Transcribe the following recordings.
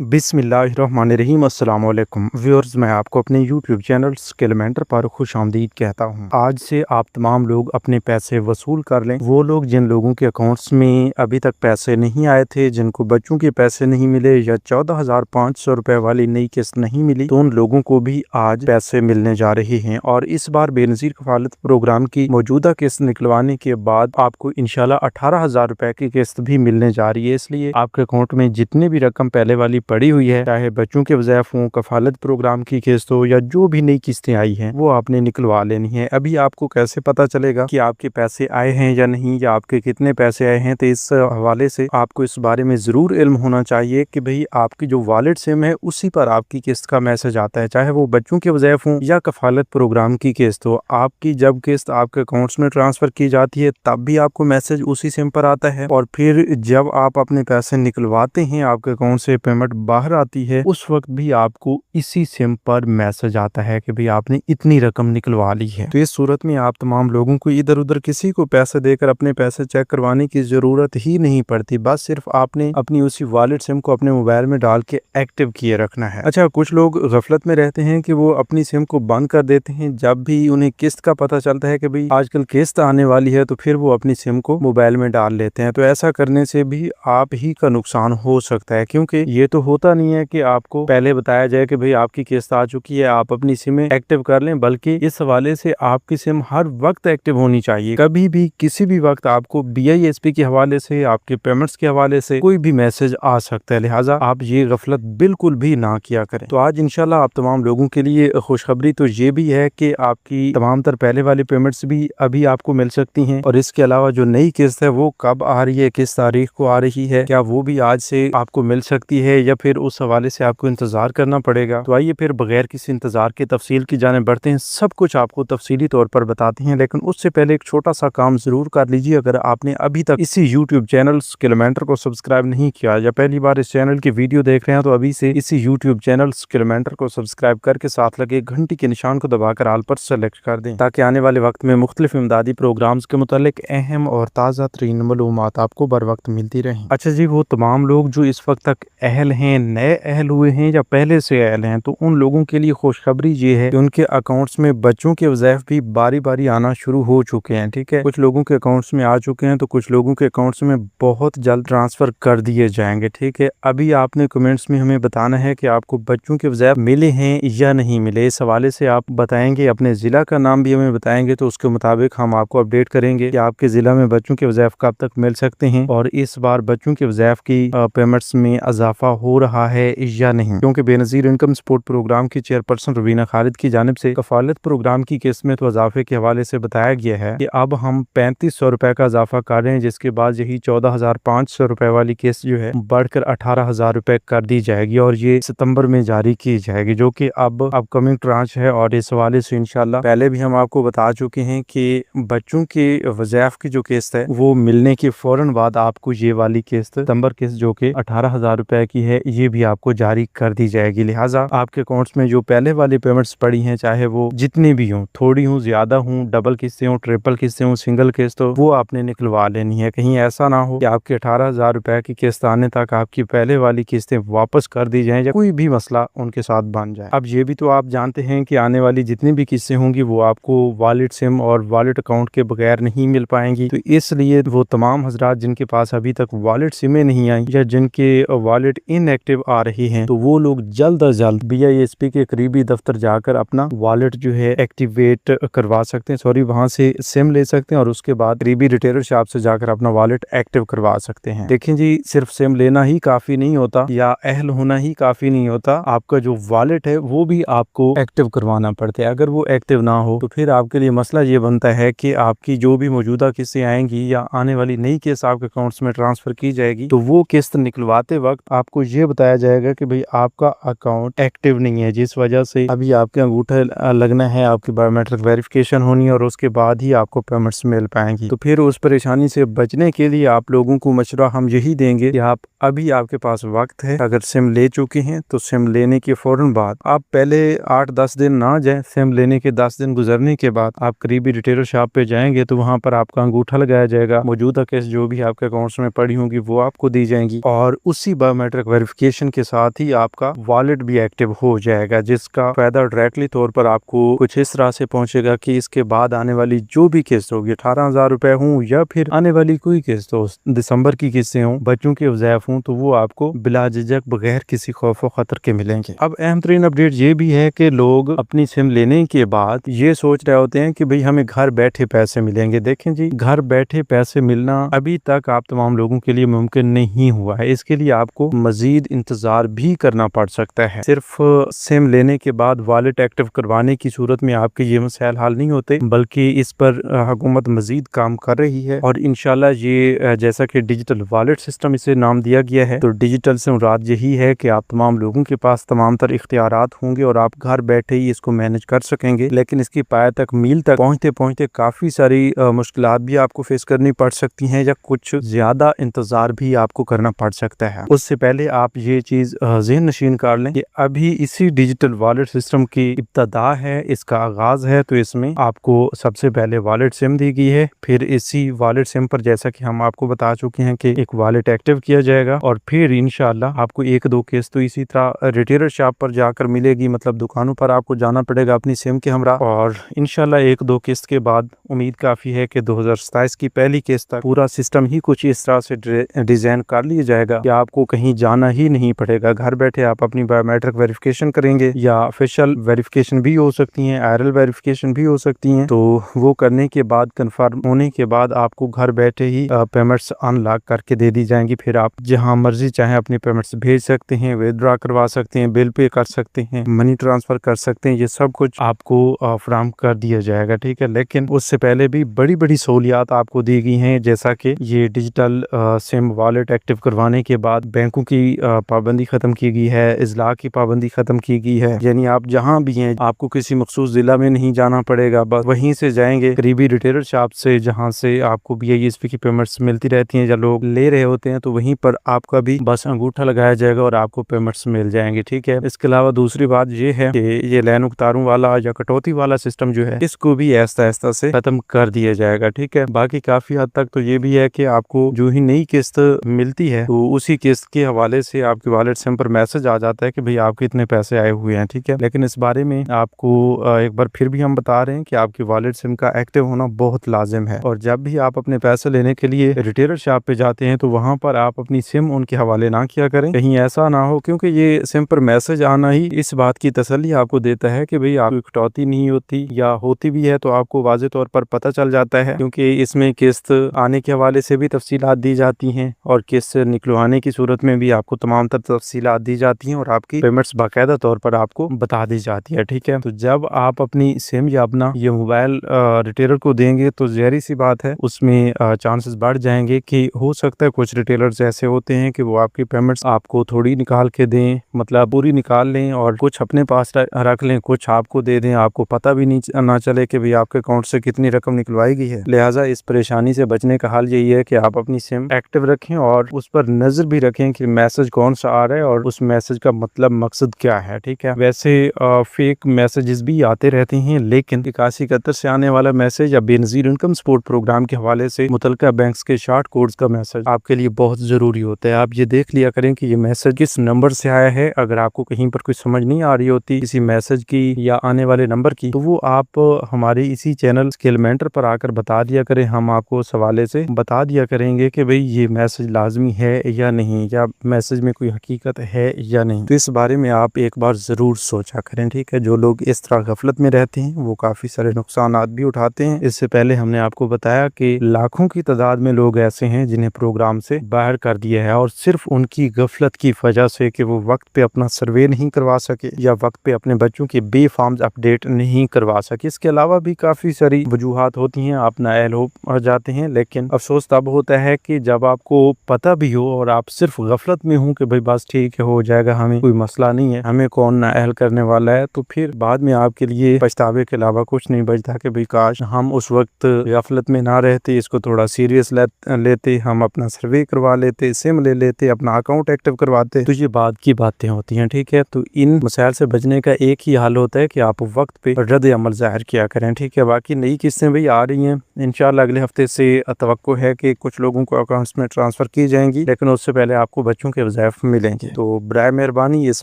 बिस्मिल्लाहिर्रहमानिर्रहीम। अस्सलाम वालेकुम व्यूअर्स, मैं आपको अपने यूट्यूब चैनल स्किल मेंटर पर खुश आमदीद कहता हूं। आज से आप तमाम लोग अपने पैसे वसूल कर लें। वो लोग जिन लोगों के अकाउंट्स में अभी तक पैसे नहीं आए थे, जिनको बच्चों के पैसे नहीं मिले या 14,500 रुपए वाली नई किस्त नहीं मिली, तो उन लोगों को भी आज पैसे मिलने जा रहे हैं। और इस बार बेनज़ीर कफालत प्रोग्राम की मौजूदा किस्त निकलवाने के बाद आपको इंशाल्लाह 18,000 रुपए की किस्त भी मिलने जा रही है। इसलिए आपके अकाउंट में जितनी भी रकम पहले वाली पड़ी हुई है, चाहे बच्चों के वज़ाइफ हों, कफालत प्रोग्राम की किस्त हो या जो भी नई किस्तें आई हैं, वो आपने निकलवा लेनी है। अभी आपको कैसे पता चलेगा कि आपके पैसे आए हैं या नहीं, या आपके कितने पैसे आए हैं, तो इस हवाले से आपको इस बारे में ज़रूर इल्म होना चाहिए कि भाई आपकी जो वॉलेट सिम है उसी पर आपकी किस्त का मैसेज आता है, चाहे वो बच्चों के वज़ाइफ हों या कफालत प्रोग्राम की किस्त हो। आपकी जब किस्त आपके अकाउंट्स में ट्रांसफ़र की जाती है तब भी आपको मैसेज उसी सिम पर आता है, और फिर जब आप अपने पैसे निकलवाते हैं, आपके अकाउंट से पेमेंट बाहर आती है, उस वक्त भी आपको इसी सिम पर मैसेज आता है कि भाई आपने इतनी रकम निकलवा ली है। तो इस सूरत में आप तमाम लोगों को इधर उधर किसी को पैसे देकर अपने पैसे चेक करवाने की जरूरत ही नहीं पड़ती। बस सिर्फ आपने अपनी उसी वॉलेट सिम को अपने मोबाइल में डाल के एक्टिव किए रखना है। अच्छा, कुछ लोग गफलत में रहते हैं कि वो अपनी सिम को बंद कर देते हैं जब भी उन्हें किस्त का पता चलता है कि भाई आजकल किस्त आने वाली है, तो फिर वो अपनी सिम को मोबाइल में डाल लेते हैं। तो ऐसा करने से भी आप ही का नुकसान हो सकता है, क्योंकि ये तो होता नहीं है कि आपको पहले बताया जाए कि भाई आपकी किस्त आ चुकी है, आप अपनी सिम एक्टिव कर लें, बल्कि इस हवाले से आपकी सिम हर वक्त एक्टिव होनी चाहिए। कभी भी किसी भी वक्त आपको BISP के हवाले से, आपके पेमेंट्स के हवाले से कोई भी मैसेज आ सकता है, लिहाजा आप ये गफलत बिल्कुल भी ना किया करें। तो आज इंशाल्लाह आप तमाम लोगों के लिए खुशखबरी तो ये भी है कि आपकी तमाम तर पहले वाली पेमेंट्स भी अभी आपको मिल सकती हैं, और इसके अलावा जो नई किस्त है वो कब आ रही है, किस तारीख को आ रही है, क्या वो भी आज से आपको मिल सकती है या फिर उस हवाले से आपको इंतजार करना पड़ेगा। तो आइए फिर बगैर किसी इंतजार के तफसील की जाने बढ़ते हैं। सब कुछ आपको तफसीली तौर पर बताते हैं, लेकिन उससे पहले एक छोटा सा काम जरूर कर लीजिए। अगर आपने अभी तक इसी यूट्यूब चैनल स्किल मेंटर को सब्सक्राइब नहीं किया या पहली बार इस चैनल की वीडियो देख रहे हैं, तो अभी से इसी यूट्यूब चैनल स्किल मेंटर को सब्सक्राइब करके साथ लगे घंटी के निशान को दबाकर आल पर सेलेक्ट कर दें, ताकि आने वाले वक्त में मुख्तलिफ इमदादी प्रोग्राम्स के मुतालिक अहम और ताज़ा तरीन मालूमात आपको बर वक्त मिलती रहे। अच्छा जी, वो तमाम लोग जो इस वक्त तक अहल हैं, नए अहल हुए हैं या पहले से अहल हैं, तो उन लोगों के लिए खुशखबरी ये है कि उनके अकाउंट्स में बच्चों के वज़ाइफ भी बारी बारी आना शुरू हो चुके हैं। ठीक है, कुछ लोगों के अकाउंट्स में आ चुके हैं, तो कुछ लोगों के अकाउंट्स में बहुत जल्द ट्रांसफर कर दिए जाएंगे। ठीक है, अभी आपने कमेंट्स में हमें बताना है कि आपको बच्चों के वज़ाइफ मिले हैं या नहीं मिले। इस हवाले से आप बताएंगे, अपने ज़िला का नाम भी हमें बताएंगे, तो उसके मुताबिक हम आपको अपडेट करेंगे कि आपके ज़िला में बच्चों के वज़ाइफ कब तक मिल सकते हैं, और इस बार बच्चों के वज़ाइफ की पेमेंट्स में इजाफा हो रहा है या नहीं। क्योंकि बेनज़ीर इनकम सपोर्ट प्रोग्राम की चेयरपर्सन रुबीना खालिद की जानिब से कफालत प्रोग्राम की किस्त में तो इजाफे के हवाले से बताया गया है कि अब हम 3500 रुपए का इजाफा कर रहे हैं, जिसके बाद यही 14,500 रुपए वाली किस्त जो है बढ़कर 18,000 रुपए कर दी जाएगी, और ये सितंबर में जारी की जाएगी, जो कि अब अपकमिंग ट्रांच है। और इस हवाले से इंशाल्लाह पहले भी हम आपको बता चुके हैं कि बच्चों के वज़ाइफ की जो किस्त है वो मिलने के फौरन बाद आपको ये वाली किस्त, सितंबर किस्त जो कि 18,000 रुपए की है, ये भी आपको जारी कर दी जाएगी। लिहाजा आपके अकाउंट्स में जो पहले वाली पेमेंट्स पड़ी हैं, चाहे वो जितनी भी हों, थोड़ी हों, ज्यादा हों, डबल किस्तें हों, ट्रिपल किस्तें हों, सिंगल किस्त हो, वो आपने निकलवा लेनी है। कहीं ऐसा ना हो कि आपके 18,000 रुपए की किस्त आने तक आपकी पहले वाली किस्तें वापस कर दी जाएं या कोई भी मसला उनके साथ बन जाए। अब ये भी तो आप जानते हैं कि आने वाली जितनी भी किस्तें होंगी वो आपको वॉलेट सिम और वॉलेट अकाउंट के बगैर नहीं मिल पाएंगी। तो इसलिए वो तमाम हजरात जिनके पास अभी तक वॉलेट सिमें नहीं आई या जिनके वॉलेट इनएक्टिव आ रही हैं, तो वो लोग जल्द अज जल्द BISP के करीबी दफ्तर जाकर अपना वॉलेट जो है एक्टिवेट करवा सकते हैं, वहां से सिम ले सकते हैं, और उसके बाद करीबी रिटेलर शॉप से जाकर अपना वॉलेट एक्टिव करवा सकते हैं। देखें जी, सिर्फ सिम लेना ही काफी नहीं होता या अहल होना ही काफी नहीं होता, आपका जो वॉलेट है वो भी आपको एक्टिव करवाना पड़ता है। अगर वो एक्टिव ना हो तो फिर आपके लिए मसला ये बनता है कि आपकी जो भी मौजूदा किस्तें आएंगी या आने वाली नई किस्त आपके अकाउंट्स में ट्रांसफर की जाएगी, तो वो किस्त निकलवाते वक्त आपको ये बताया जाएगा कि भाई आपका अकाउंट एक्टिव नहीं है, जिस वजह से अभी आपके अंगूठा लगना है, आपकी बायोमेट्रिक वेरिफिकेशन होनी है, और उसके बाद ही आपको पेमेंट्स मिल पाएंगी। तो फिर उस परेशानी से बचने के लिए आप लोगों को मशवरा हम यही देंगे कि आप अभी आपके पास वक्त है, अगर सिम ले चुके हैं तो सिम लेने के फौरन बाद आप पहले 8-10 दिन ना जाएं, सिम लेने के 10 दिन गुजरने के बाद आप करीबी रिटेलर शॉप पे जाएंगे तो वहां पर आपका अंगूठा लगाया जाएगा, मौजूदा किस्त जो भी आपके अकाउंट्स में पड़ी होंगी वो आपको दी जाएंगी, और उसी बायोमेट्रिक वेरिफिकेशन के साथ ही आपका वॉलेट भी एक्टिव हो जाएगा, जिसका फायदा डायरेक्टली तौर पर आपको कुछ इस तरह से पहुंचेगा कि इसके बाद आने वाली जो भी किस्त होगी, 18,000 रुपए हूँ या फिर आने वाली कोई किस्त हो, दिसंबर की किस्तें हों, बच्चों के वज़ाइफ हों, तो वो आपको बिला झिझक बगैर किसी खौफ व खतर के मिलेंगे। अब अहम तरीन अपडेट ये भी है कि लोग अपनी सिम लेने के बाद ये सोच रहे होते हैं कि भाई हमें घर बैठे पैसे मिलेंगे। देखें जी, घर बैठे पैसे मिलना अभी तक आप तमाम लोगों के लिए मुमकिन नहीं हुआ है। इसके लिए आपको मजीद इंतजार भी करना पड़ सकता है। सिर्फ सिम लेने के बाद वॉलेट एक्टिव करवाने की सूरत में आपके ये मसाइल हल नहीं होते, बल्कि इस पर हुकूमत मजीद काम कर रही है और इंशाल्लाह ये जैसा कि डिजिटल वॉलेट सिस्टम इसे नाम दिया गया है, तो डिजिटल से मुराद यही है कि आप तमाम लोगों के पास तमाम तर इख्तियारात होंगे और आप घर बैठे ही इसको मैनेज कर सकेंगे। लेकिन इसकी पाया तक मील तक पहुंचते पहुंचते काफी सारी मुश्किलात भी आपको फेस करनी पड़ सकती हैं या कुछ ज्यादा इंतजार भी आपको करना पड़ सकता है। उससे पहले आप ये चीज ज़हन नशीन कर लें कि अभी इसी डिजिटल वॉलेट सिस्टम की इब्तदा है, इसका आगाज है। तो इसमें आपको सबसे पहले वॉलेट सिम दी गई है, फिर इसी वॉलेट सिम पर जैसा कि हम आपको बता चुके हैं कि एक वॉलेट एक्टिव किया जाएगा और फिर इंशाल्लाह आपको एक दो किस्त तो इसी तरह रिटेलर शॉप पर जाकर मिलेगी, मतलब दुकानों पर आपको जाना पड़ेगा अपनी सिम के हमरा। और इंशाल्लाह एक दो किस्त के बाद उम्मीद काफी है कि 2027 की पहली किस्त तक पूरा सिस्टम ही कुछ इस तरह से डिजाइन कर लिया जाएगा कि आपको कहीं जाना ही नहीं पड़ेगा। घर बैठे आप अपनी बायोमेट्रिक वेरिफिकेशन करेंगे या ऑफिशियल वेरिफिकेशन भी हो सकती है, आईआरएल वेरिफिकेशन भी हो सकती है। तो वो करने के बाद कंफर्म होने के बाद आपको घर बैठे ही पेमेंट्स अनलॉक करके दे दी जाएंगी। फिर आप जहां मर्जी चाहे अपनी पेमेंट्स भेज सकते हैं, विथड्रॉ करवा सकते हैं, बिल पे कर सकते हैं, मनी ट्रांसफर कर सकते हैं, ये सब कुछ आपको फराहम कर दिया जाएगा। ठीक है, लेकिन उससे पहले भी बड़ी बड़ी सहूलियात आपको दी गई हैं, जैसा कि ये डिजिटल सिम वॉलेट एक्टिव करवाने के बाद बैंकों की पाबंदी खत्म की गई है, इजला की पाबंदी खत्म की गई है। यानी आप जहां भी हैं आपको किसी मखसूस जिला में नहीं जाना पड़ेगा, बस वहीं से जाएंगे करीबी रिटेलर शॉप से जहां से आपको BISP की पेमेंट्स मिलती रहती हैं या लोग ले रहे होते हैं, तो वहीं पर आपका भी बस अंगूठा लगाया जाएगा और आपको पेमेंट्स मिल जाएंगे। ठीक है, इसके अलावा दूसरी बात ये है कि ये लाइन उतारों वाला या कटौती वाला सिस्टम जो है, इसको भी ऐसा ऐसा से खत्म कर दिया जाएगा। ठीक है, बाकी काफी हद तक तो ये भी है कि आपको जो ही नई किस्त मिलती है तो उसी किस्त के हवाले से आपके वॉलेट सिम पर मैसेज आ जाता है कि भाई आपके इतने पैसे आए हुए हैं। ठीक है, लेकिन इस बारे में आपको एक बार फिर भी हम बता रहे हैं कि आपकी वॉलेट सिम का एक्टिव होना बहुत लाजिम है। और जब भी आप अपने पैसे लेने के लिए रिटेलर शॉप पे जाते हैं तो वहां पर आप अपनी सिम उनके हवाले ना किया करें, कहीं ऐसा ना हो, क्योंकि ये सिम पर मैसेज आना ही इस बात की तसल्ली आपको देता है कि भाई आपकी कटौती नहीं होती, या होती भी है तो आपको वाज़ेह तौर पर पता चल जाता है, क्योंकि इसमें किस्त आने के हवाले से भी तफसीलात दी जाती हैं और किस्त निकलवाने की सूरत में भी आपको तमाम तफसीलात दी जाती हैं और आपकी पेमेंट्स बाकायदा तौर पर आपको बता दी जाती है। ठीक है, तो जब आप अपनी सिम या अपना ये मोबाइल रिटेलर को देंगे तो ज़ाहिर सी बात है उसमें चांसेस बढ़ जाएंगे कि हो सकता है कुछ रिटेलर्स ऐसे होते हैं कि वो आपकी पेमेंट्स आपको थोड़ी निकाल के दें, मतलब पूरी निकाल लें और कुछ अपने पास रख लें, कुछ आपको दे दें, आपको पता भी नहीं ना चले कि भाई आपके अकाउंट से कितनी रकम निकलवाई गई है। लिहाजा इस परेशानी से बचने का हल यही है कि आप अपनी सिम एक्टिव रखें और उस पर नजर भी रखें कि मैसेज कौन सा आ रहा है और उस मैसेज का मतलब मकसद क्या है। ठीक है, वैसे फेक मैसेजेस भी आते रहते हैं, लेकिन 8171 से आने वाला मैसेज या बेनजीर इनकम सपोर्ट प्रोग्राम के हवाले से मुतलका बैंक्स के शॉर्ट कोड्स का मैसेज आपके लिए बहुत जरूरी होता है। आप ये देख लिया करें कि ये मैसेज किस नंबर से आया है। अगर आपको कहीं पर कोई समझ नहीं आ रही होती किसी मैसेज की या आने वाले नंबर की, तो वो आप हमारे इसी चैनल स्किल मेंटर पर आकर बता दिया करें, हम आपको उस हवाले से बता दिया करेंगे कि भाई ये मैसेज लाजमी है या नहीं, या मैसेज में कोई हकीकत है या नहीं। तो इस बारे में आप एक बार जरूर सोचा करें। ठीक है, जो लोग इस तरह गफलत में रहते हैं वो काफी सारे नुकसानात भी उठाते हैं। इससे पहले हमने आपको बताया कि लाखों की तादाद में लोग ऐसे हैं जिन्हें प्रोग्राम से बाहर कर दिया है और सिर्फ उनकी गफलत की वजह से कि वो वक्त पे अपना सर्वे नहीं करवा सके या वक्त पे अपने बच्चों के बे फॉर्म्स अपडेट नहीं करवा सके। इसके अलावा भी काफी सारी वजूहात होती हैं, आप नाअहल हो जाते हैं। लेकिन अफसोस तब होता है कि जब आपको पता भी हो और आप सिर्फ गफलत में हो कि भाई बस ठीक है, हो जाएगा, हमें कोई मसला नहीं है, हमें कौन नाअहल करने वाला है, तो फिर बाद में आपके लिए पछतावे के अलावा कुछ नहीं बचता कि भाई काश हम उस वक्त गफलत में ना रहते, इसको थोड़ा सीरियस लेते, हम अपना सर्वे करवा लेते, सिम ले लेते, अपना अकाउंट एक्टिव करवाते। तो ये बाद की बातें होती हैं। ठीक है, तो इन मसाइल से बचने का एक ही हल होता है कि आप वक्त पे रद्द अमल जाहिर किया करें। ठीक है, बाकी नई किस्तें भी आ रही हैं, इंशाल्लाह अगले हफ्ते से तवक्को है कि कुछ लोगों को अकाउंट्स में ट्रांसफ़र की जाएंगी, लेकिन उससे पहले आपको बच्चों के वज़ाइफ मिलेंगे। तो बराए मेहरबानी इस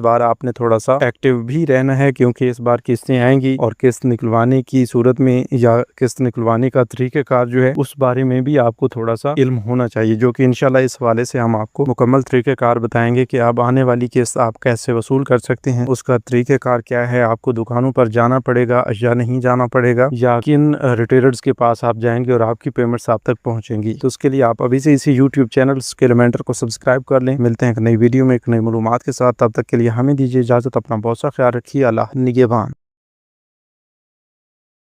बार आपने थोड़ा सा एक्टिव भी रहना है, क्योंकि इस बार किस्तें आएंगी और किस्त निकलवाने की सूरत में या किस्त निकलवाने का तरीक़ेकार जो है उस बारे में भी आपको थोड़ा सा इल्म होना चाहिए, जो कि इंशाल्लाह इस हवाले से हम आपको मुकम्मल तरीक़ेकार बताएंगे कि अब आने वाली किस्त आप कैसे वसूल कर सकते हैं, उसका तरीक़ेकार क्या है, आपको दुकानों पर जाना पड़ेगा या नहीं जाना पड़ेगा, या किन रिटेलर्स के पास आप जाएंगे और आपकी पेमेंट्स आप तक पहुंचेंगी। तो उसके लिए आप अभी से इसी यूट्यूब चैनल स्किलमेंटर को सब्सक्राइब कर लें। मिलते हैं एक नई वीडियो में एक नई मालूमात के साथ, तब तक के लिए हमें दीजिए इजाज़त। अपना बहुत सा ख्याल रखिए। अल्लाह निगहबान।